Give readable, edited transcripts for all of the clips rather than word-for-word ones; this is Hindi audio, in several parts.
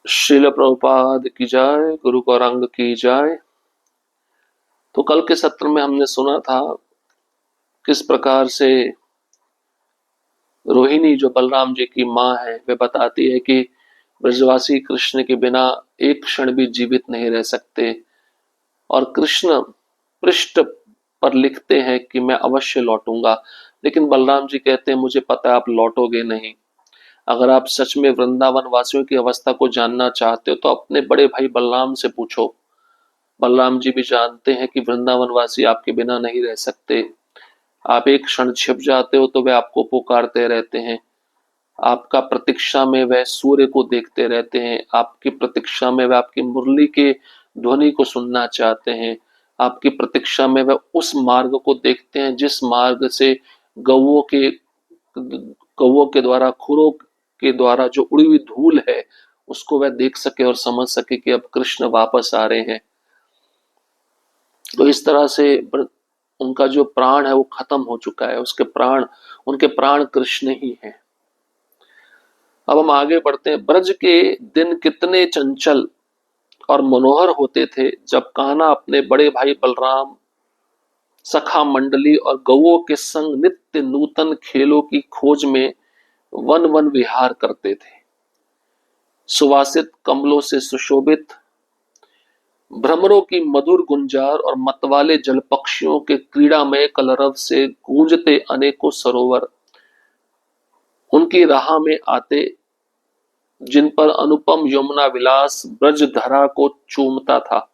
श्रील प्रभुपाद की जाय, गुरु गौरांग की जाय। तो कल के सत्र में हमने सुना था किस प्रकार से रोहिणी जो बलराम जी की माँ है वे बताती है कि ब्रजवासी कृष्ण के बिना एक क्षण भी जीवित नहीं रह सकते, और कृष्ण पृष्ठ पर लिखते हैं कि मैं अवश्य लौटूंगा। लेकिन बलराम जी कहते हैं मुझे पता है आप लौटोगे नहीं। अगर आप सच में वृंदावन वासियों की अवस्था को जानना चाहते हो तो अपने बड़े भाई बलराम से पूछो। बलराम जी भी जानते हैं कि वृंदावन वासी आपके बिना नहीं रह सकते। आप एक क्षण छिप जाते हो तो वे आपको पुकारते रहते हैं। आपका प्रतीक्षा में वह सूर्य को देखते रहते हैं। आपकी प्रतीक्षा में वह आपकी मुरली के ध्वनि को सुनना चाहते हैं। आपकी प्रतीक्षा में वह उस मार्ग को देखते हैं जिस मार्ग से गौओं के द्वारा, खुरों के द्वारा जो उड़ी हुई धूल है उसको वह देख सके और समझ सके कि अब कृष्ण वापस आ रहे हैं। तो इस तरह से उनका जो प्राण है वो खत्म हो चुका है। उनके प्राण कृष्ण ही हैं। अब हम आगे बढ़ते हैं। ब्रज के दिन कितने चंचल और मनोहर होते थे जब कान्हा अपने बड़े भाई बलराम, सखा मंडली और गौओं के संग नित्य नूतन खेलों की खोज में वन वन विहार करते थे। सुवासित कमलों से सुशोभित भ्रमरों की मधुर गुंजार और मतवाले जल पक्षियों के क्रीड़ामय कलरव से गूंजते अनेकों सरोवर उनकी राह में आते, जिन पर अनुपम यमुना विलास ब्रज धरा को चूमता था।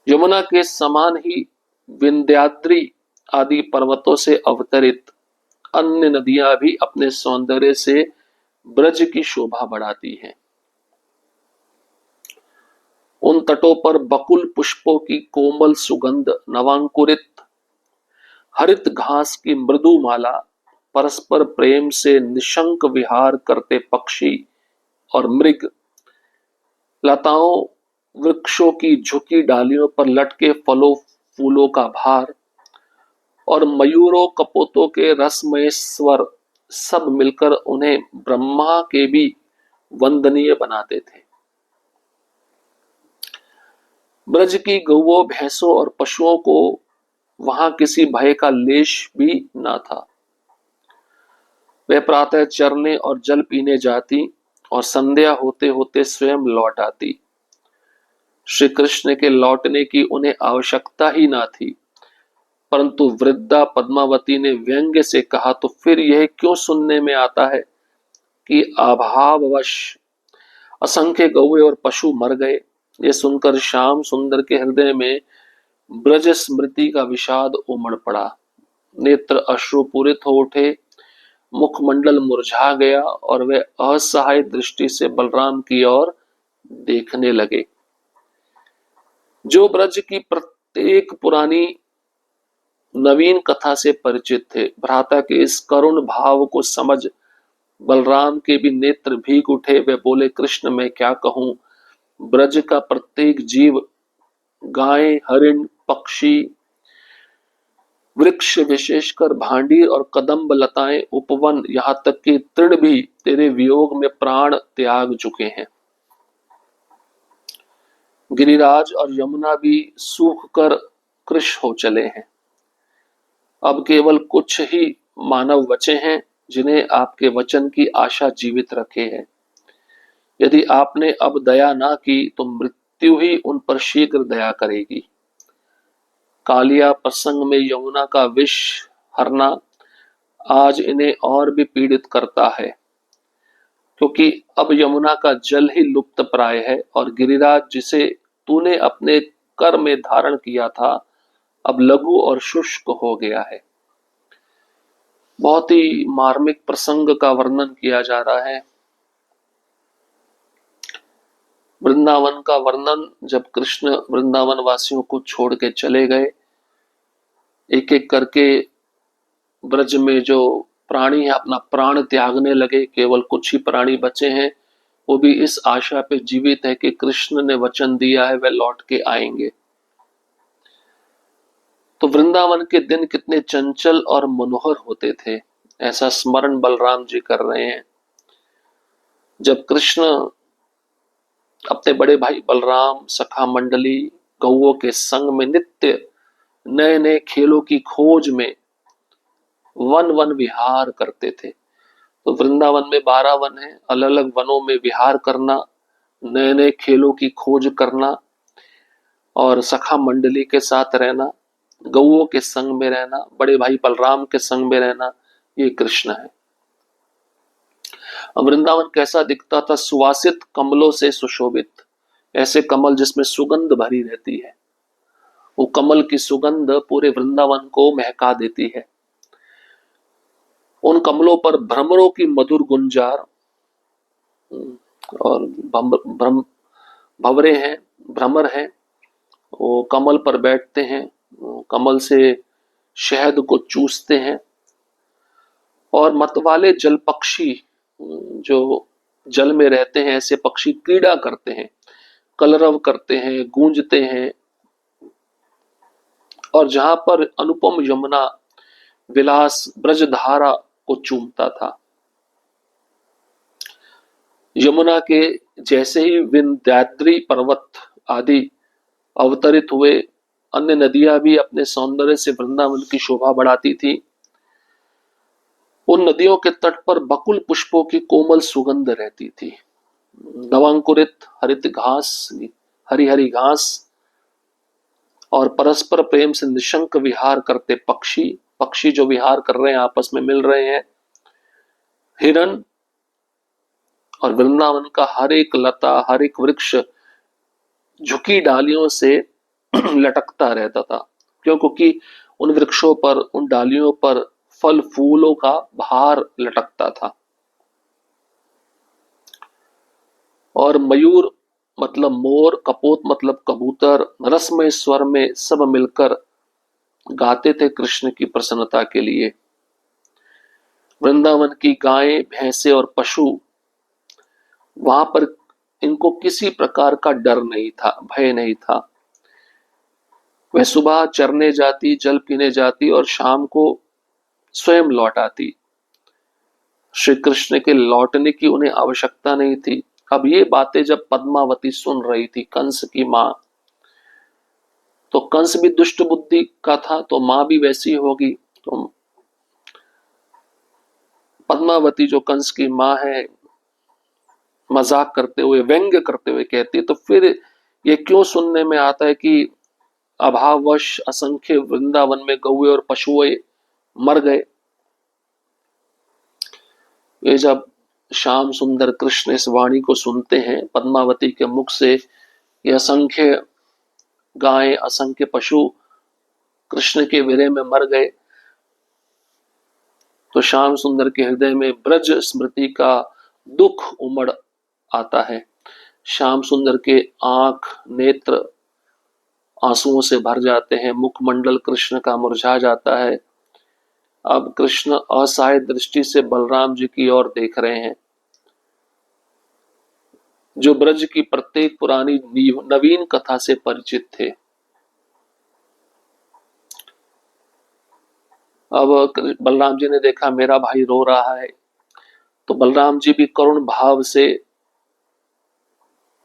यमुना के समान ही विंध्याद्री आदि पर्वतों से अवतरित अन्य नदियां भी अपने सौंदर्य से ब्रज की शोभा बढ़ाती हैं। उन तटों पर बकुल पुष्पों की कोमल सुगंध, नवांकुरित हरित घास की मृदु माला, परस्पर प्रेम से निशंक विहार करते पक्षी और मृग, लताओं वृक्षों की झुकी डालियों पर लटके फलों फूलों का भार और मयूरों कपोतों के रसमय स्वर सब मिलकर उन्हें ब्रह्मा के भी वंदनीय बनाते थे। ब्रज की गौओं, भैंसों और पशुओं को वहां किसी भय का लेश भी न था। वे प्रातः चरने और जल पीने जाती और संध्या होते होते स्वयं लौट आती। श्री कृष्ण के लौटने की उन्हें आवश्यकता ही ना थी, परंतु वृद्धा पद्मावती ने व्यंग्य से कहा तो फिर यह क्यों सुनने में आता है कि अभाववश असंख्य गौए और पशु मर गए। ये सुनकर श्याम सुंदर के हृदय में ब्रज स्मृति का विषाद उमड़ पड़ा। नेत्र अश्रुपूरित हो उठे, मुखमंडल मुरझा गया और वे असहाय दृष्टि से बलराम की ओर देखने लगे, जो ब्रज की प्रत्येक पुरानी नवीन कथा से परिचित थे। भ्राता के इस करुण भाव को समझ बलराम के भी नेत्र भीग उठे। वे बोले, कृष्ण मैं क्या कहूं, ब्रज का प्रत्येक जीव, गाय, हरिण, पक्षी, वृक्ष, विशेषकर भांडीर और कदम्ब लताएं, उपवन, यहाँ तक कि तृण भी तेरे वियोग में प्राण त्याग चुके हैं। गिरिराज और यमुना भी सूख कर कृश हो चले हैं। अब केवल कुछ ही मानव बचे हैं जिन्हें आपके वचन की आशा जीवित रखे है। यदि आपने अब दया ना की तो मृत्यु ही उन पर शीघ्र दया करेगी। कालिया प्रसंग में यमुना का विष हरना आज इन्हें और भी पीड़ित करता है, क्योंकि अब यमुना का जल ही लुप्त प्राय है और गिरिराज जिसे तूने अपने कर में धारण किया था अब लघु और शुष्क हो गया है। बहुत ही मार्मिक प्रसंग का वर्णन किया जा रहा है। वृंदावन का वर्णन, जब कृष्ण वृंदावन वासियों को छोड़ के चले गए, एक एक करके ब्रज में जो प्राणी है अपना प्राण त्यागने लगे। केवल कुछ ही प्राणी बचे हैं, वो भी इस आशा पे जीवित है कि कृष्ण ने वचन दिया है वे लौट के आएंगे। तो वृंदावन के दिन कितने चंचल और मनोहर होते थे, ऐसा स्मरण बलराम जी कर रहे हैं। जब कृष्ण अपने बड़े भाई बलराम, सखा मंडली, गौओं के संग में नित्य नए नए खेलों की खोज में वन वन विहार करते थे। तो वृंदावन में 12 वन है, अलग अलग वनों में विहार करना, नए नए खेलों की खोज करना और सखा मंडली के साथ रहना, गौओं के संग में रहना, बड़े भाई बलराम के संग में रहना, ये कृष्ण है। वृंदावन कैसा दिखता था? सुवासित कमलों से सुशोभित, ऐसे कमल जिसमें सुगंध भरी रहती है। वो कमल की सुगंध पूरे वृंदावन को महका देती है। उन कमलों पर भ्रमरों की मधुर गुंजार और भंवरे हैं, भ्रमर हैं, वो कमल पर बैठते हैं, कमल से शहद को चूसते हैं और मतवाले जल पक्षी जो जल में रहते हैं, ऐसे पक्षी क्रीड़ा करते हैं, कलरव करते हैं, गूंजते हैं। और जहां पर अनुपम यमुना विलास ब्रजधारा को चूमता था, यमुना के जैसे ही विंध्याद्री पर्वत आदि अवतरित हुए, अन्य नदियां भी अपने सौंदर्य से वृंदावन की शोभा बढ़ाती थी। उन नदियों के तट पर बकुल पुष्पों की कोमल सुगंध रहती थी। नवांकुरित हरित घास, हरी हरी घास और परस्पर प्रेम से निशंक विहार करते पक्षी, पक्षी जो विहार कर रहे हैं, आपस में मिल रहे हैं, हिरण, और वृंदावन का हर एक लता, हर एक वृक्ष झुकी डालियों से लटकता रहता था। क्यों? क्योंकि उन वृक्षों पर, उन डालियों पर फल फूलों का भार लटकता था। और मयूर मतलब मोर, कपोत मतलब कबूतर, रसमय स्वर में सब मिलकर गाते थे कृष्ण की प्रसन्नता के लिए। वृंदावन की गायें, भैंसे और पशु, वहां पर इनको किसी प्रकार का डर नहीं था, भय नहीं था। वह सुबह चरने जाती, जल पीने जाती और शाम को स्वयं लौट आती। श्री कृष्ण के लौटने की उन्हें आवश्यकता नहीं थी। अब ये बातें जब पद्मावती सुन रही थी, कंस की माँ, तो कंस भी दुष्ट बुद्धि का था, तो माँ भी वैसी होगी। तो पद्मावती जो कंस की माँ है, मजाक करते हुए, व्यंग्य करते हुए कहती, तो फिर ये क्यों सुनने में आता है कि अभाववश असंख्य वृंदावन में गौए और पशुए मर गए। ये जब श्याम सुंदर कृष्ण इस वाणी को सुनते हैं पद्मावती के मुख से, ये असंख्य गायें, असंख्य पशु कृष्ण के विरह में मर गए, तो श्याम सुंदर के हृदय में ब्रज स्मृति का दुख उमड़ आता है। श्याम सुंदर के आंख, नेत्र आंसुओं से भर जाते हैं, मुखमंडल कृष्ण का मुरझा जाता है। अब कृष्ण असहाय दृष्टि से बलराम जी की ओर देख रहे हैं, जो ब्रज की प्रत्येक पुरानी नवीन कथा से परिचित थे। अब बलराम जी ने देखा मेरा भाई रो रहा है, तो बलराम जी भी करुण भाव से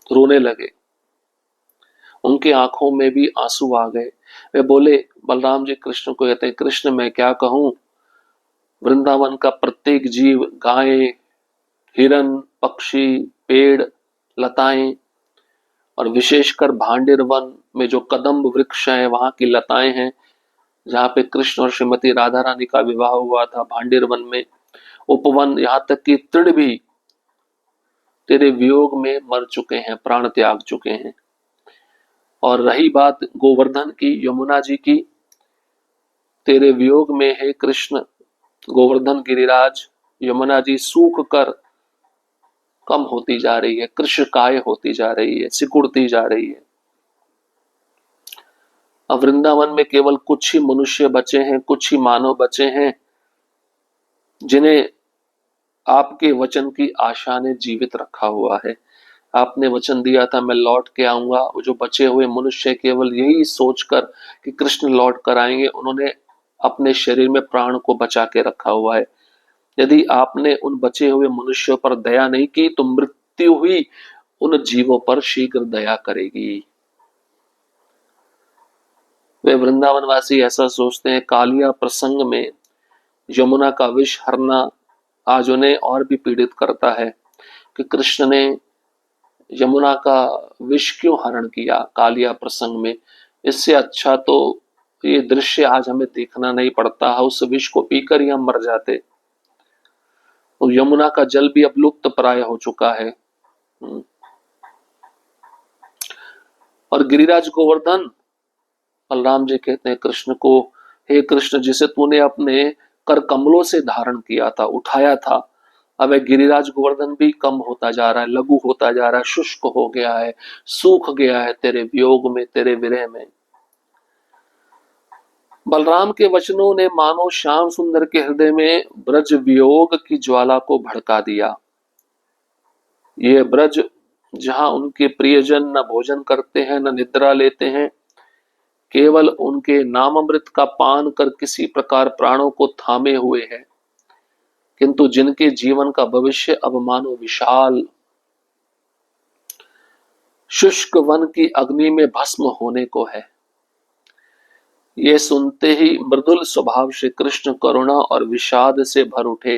रोने लगे। उनकी आंखों में भी आंसू आ गए। वे बोले, बलराम जी कृष्ण को कहते हैं, कृष्ण मैं क्या कहूं, वृंदावन का प्रत्येक जीव, गायें, हिरन, पक्षी, पेड़, लताएं और विशेषकर भांडेर वन में जो कदम्ब वृक्ष है, वहां की लताएं हैं, जहाँ पे कृष्ण और श्रीमती राधा रानी का विवाह हुआ था, भांडेर वन में, उपवन, यहाँ तक कि तृण भी तेरे वियोग में मर चुके हैं, प्राण त्याग चुके हैं। और रही बात गोवर्धन की, यमुना जी की, तेरे वियोग में है कृष्ण गोवर्धन गिरिराज, यमुना जी सूख कर कम होती जा रही है, कृष्ण काय होती जा रही है, सिकुड़ती जा रही है। अब वृंदावन में केवल कुछ ही मनुष्य बचे हैं, कुछ ही मानव बचे हैं, जिन्हें आपके वचन की आशा ने जीवित रखा हुआ है। आपने वचन दिया था मैं लौट के आऊंगा। वो जो बचे हुए मनुष्य केवल यही सोचकर कि कृष्ण लौट कर आएंगे, उन्होंने अपने शरीर में प्राण को बचा के रखा हुआ है। यदि आपने उन बचे हुए मनुष्यों पर दया नहीं की तो मृत्यु ही उन जीवों पर शीघ्र दया करेगी। वे वृंदावनवासी ऐसा सोचते हैं, कालिया प्रसंग में यमुना का विष हरना आज उन्हें और भी पीड़ित करता है कि कृष्ण ने यमुना का विष क्यों हरण किया कालिया प्रसंग में। इससे अच्छा तो ये दृश्य आज हमें देखना नहीं पड़ता है, उस विष को पीकर ही हम मर जाते। तो यमुना का जल भी अब लुप्त प्राय हो चुका है। और गिरिराज गोवर्धन, बलराम जी कहते हैं कृष्ण को, हे कृष्ण, जिसे तूने अपने कर कमलों से धारण किया था, उठाया था, अब गिरिराज गोवर्धन भी कम होता जा रहा है, लघु होता जा रहा है, शुष्क हो गया है, सूख गया है तेरे वियोग में, तेरे विरह में। बलराम के वचनों ने मानो श्याम सुंदर के हृदय में ब्रज वियोग की ज्वाला को भड़का दिया। ये ब्रज जहां उनके प्रियजन न भोजन करते हैं न निद्रा लेते हैं, केवल उनके नामामृत का पान कर किसी प्रकार प्राणों को थामे हुए हैं, किंतु जिनके जीवन का भविष्य अब मानो विशाल शुष्क वन की अग्नि में भस्म होने को है। ये सुनते ही मृदुल स्वभाव श्री कृष्ण करुणा और विषाद से भर उठे।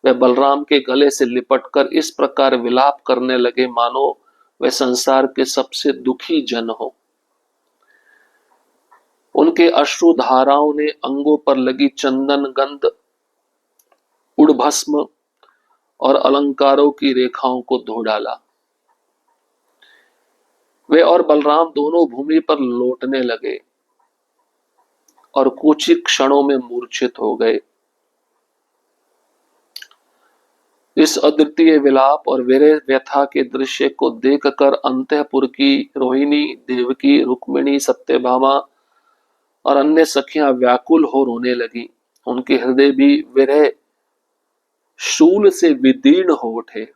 वे बलराम के गले से लिपटकर इस प्रकार विलाप करने लगे मानो वे संसार के सबसे दुखी जन हो। उनके अश्रु धाराओं ने अंगों पर लगी चंदन गंध, उड़भस्म और अलंकारों की रेखाओं को धो डाला। वे और बलराम दोनों भूमि पर लौटने लगे और कुछ ही क्षणों में मूर्छित हो गए। इस अद्वितीय विलाप और वीर व्यथा के दृश्य को देखकर अंतःपुर की रोहिणी, देवकी, रुक्मिणी, सत्यभामा और अन्य सखियां व्याकुल हो रोने लगी। उनके हृदय भी विरह शूल से विदीर्ण हो उठे।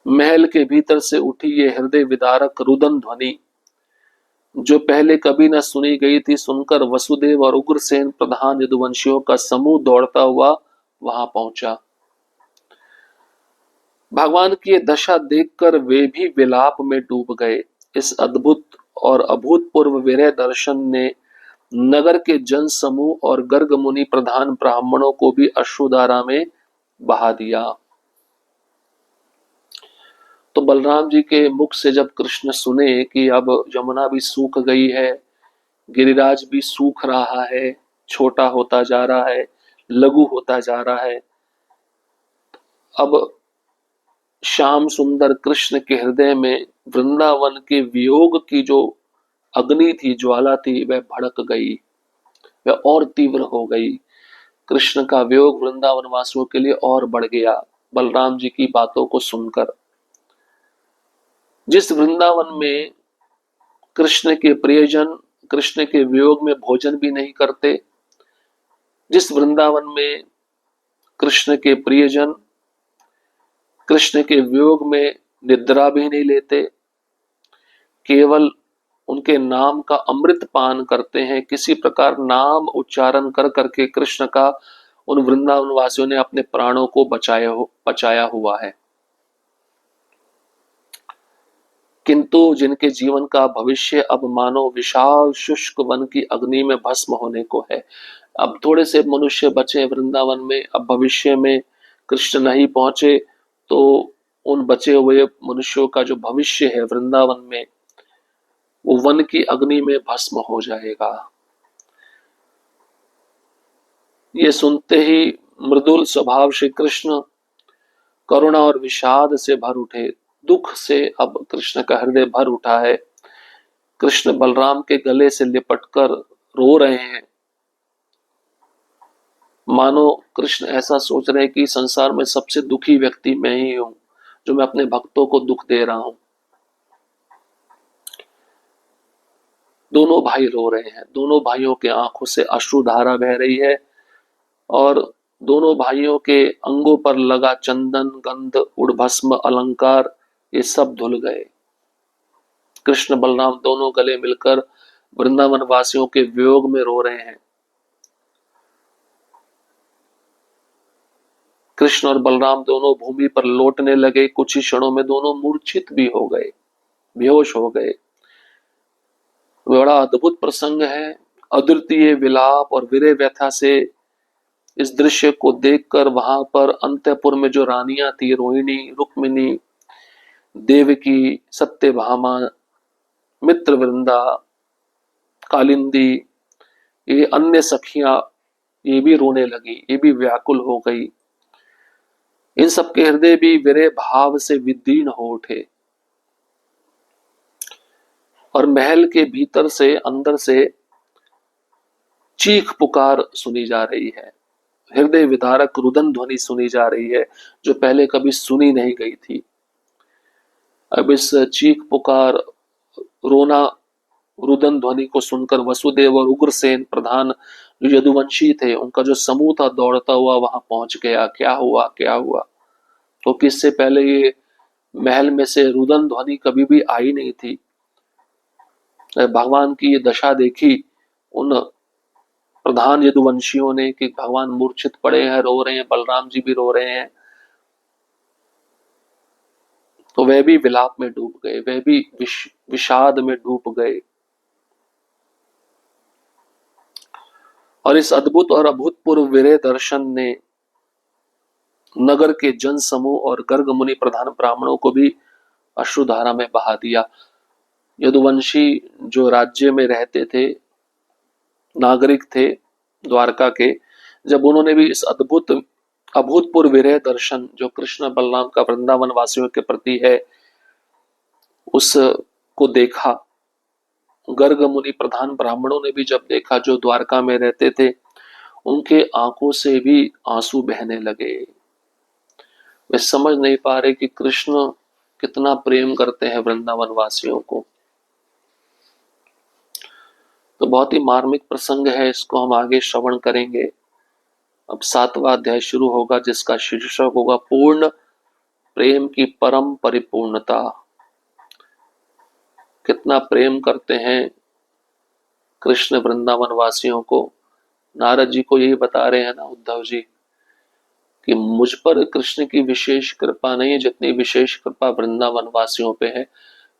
महल के भीतर से उठी ये हृदय विदारक रुदन ध्वनि, जो पहले कभी न सुनी गई थी, सुनकर वसुदेव और उग्रसेन प्रधान यदुवंशियों का समूह दौड़ता हुआ वहां पहुंचा। भगवान की दशा देखकर वे भी विलाप में डूब गए। इस अद्भुत और अभूतपूर्व विरह दर्शन ने नगर के जन समूह और गर्ग मुनि प्रधान ब्राह्मणों को भी अश्रुधारा में बहा दिया। तो बलराम जी के मुख से जब कृष्ण सुने कि अब यमुना भी सूख गई है, गिरिराज भी सूख रहा है, छोटा होता जा रहा है, लघु होता जा रहा है, अब श्याम सुंदर कृष्ण के हृदय में वृंदावन के वियोग की जो अग्नि थी, ज्वाला थी, वह भड़क गई, वह और तीव्र हो गई। कृष्ण का वियोग वृंदावन वासियों के लिए और बढ़ गया बलराम जी की बातों को सुनकर। जिस वृंदावन में कृष्ण के प्रियजन कृष्ण के वियोग में भोजन भी नहीं करते, जिस वृंदावन में कृष्ण के प्रियजन कृष्ण के वियोग में निद्रा भी नहीं लेते, केवल उनके नाम का अमृत पान करते हैं, किसी प्रकार नाम उच्चारण कर करके कृष्ण का उन वृंदावन वासियों ने अपने प्राणों को बचाया हुआ है। किंतु जिनके जीवन का भविष्य अब मानो विशाल शुष्क वन की अग्नि में भस्म होने को है, अब थोड़े से मनुष्य बचे वृंदावन में, अब भविष्य में कृष्ण नहीं पहुंचे तो उन बचे हुए मनुष्यों का जो भविष्य है वृंदावन में, वो वन की अग्नि में भस्म हो जाएगा। ये सुनते ही मृदुल स्वभाव श्री कृष्ण करुणा और विषाद से भर उठे। दुख से अब कृष्ण का हृदय भर उठा है। कृष्ण बलराम के गले से लिपटकर रो रहे हैं, मानो कृष्ण ऐसा सोच रहे हैं कि संसार में सबसे दुखी व्यक्ति मैं ही हूं, जो मैं अपने भक्तों को दुख दे रहा हूं। दोनों भाई रो रहे हैं, दोनों भाइयों के आंखों से अश्रुधारा बह रही है और दोनों भाइयों के अंगों पर लगा चंदन गंध उड़भस्म अलंकार ये सब धुल गए। कृष्ण बलराम दोनों गले मिलकर वृंदावन वासियों के वियोग में रो रहे हैं। कृष्ण और बलराम दोनों भूमि पर लौटने लगे। कुछ ही क्षणों में दोनों मूर्छित भी हो गए, बेहोश हो गए। बड़ा अद्भुत प्रसंग है। अद्वितीय विलाप और विरह व्यथा से इस दृश्य को देखकर वहां पर अंतःपुर में जो रानियां थी, रोहिणी, रुक्मिणी, देवकी, सत्यभामा, मित्रवृंदा, कालिंदी, ये अन्य सखियां, ये भी रोने लगी, ये भी व्याकुल हो गई। इन सबके हृदय भी विरह भाव से विदीर्ण हो उठे और महल के भीतर से, अंदर से चीख पुकार सुनी जा रही है। हृदय विदारक रुदन ध्वनि सुनी जा रही है, जो पहले कभी सुनी नहीं गई थी। अब इस चीख पुकार, रोना, रुदन ध्वनि को सुनकर वसुदेव और उग्रसेन प्रधान जो यदुवंशी थे, उनका जो समूह था दौड़ता हुआ वहां पहुंच गया। क्या हुआ, क्या हुआ? तो किससे पहले ये महल में से रुदन ध्वनि कभी भी आई नहीं थी। भगवान की ये दशा देखी उन प्रधान यदुवंशियों ने कि भगवान मूर्छित पड़े हैं, रो रहे हैं, बलराम जी भी रो रहे हैं, तो वह भी विलाप में डूब गए, वह भी विषाद में डूब गए। और इस अद्भुत और अभूतपूर्व विरह दर्शन ने नगर के जन समूह और गर्ग मुनि प्रधान ब्राह्मणों को भी अश्रुधारा में बहा दिया। यदुवंशी जो राज्य में रहते थे, नागरिक थे द्वारका के, जब उन्होंने भी इस अभूतपूर्व विरह दर्शन जो कृष्ण बलराम का वृंदावन वासियों के प्रति है, उसको देखा। गर्ग मुनि प्रधान ब्राह्मणों ने भी जब देखा, जो द्वारका में रहते थे, उनके आंखों से भी आंसू बहने लगे। वे समझ नहीं पा रहे कि कृष्ण कितना प्रेम करते हैं वृंदावन वासियों को। तो बहुत ही मार्मिक प्रसंग है, इसको हम आगे श्रवण करेंगे। अब 7वां अध्याय शुरू होगा, जिसका शीर्षक होगा पूर्ण प्रेम की परम परिपूर्णता। कितना प्रेम करते हैं कृष्ण वृंदावन वासियों को। नारद जी को यही बता रहे हैं ना उद्धव जी, कि मुझ पर कृष्ण की विशेष कृपा नहीं है जितनी विशेष कृपा वृंदावन वासियों पे है।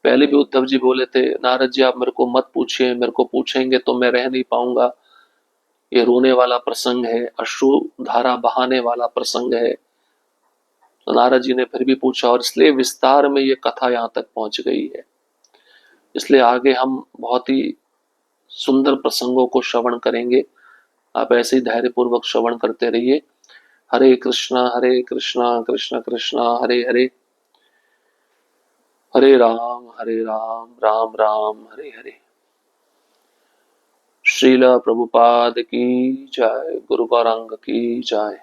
पहले भी उद्धव जी बोले थे, नारद जी आप मेरे को मत पूछिए, मेरे को पूछेंगे तो मैं रह नहीं पाऊंगा, ये रोने वाला प्रसंग है, अश्रु धारा बहाने वाला प्रसंग है। तो नारद जी ने फिर भी पूछा, और इसलिए विस्तार में ये कथा यहाँ तक पहुंच गई है। इसलिए आगे हम बहुत ही सुंदर प्रसंगों को श्रवण करेंगे। आप ऐसे ही धैर्यपूर्वक श्रवण करते रहिए। हरे कृष्णा कृष्ण कृष्णा हरे हरे, हरे राम राम राम हरे हरे। श्रील प्रभुपाद की जय, गुरु गौरांग की जय।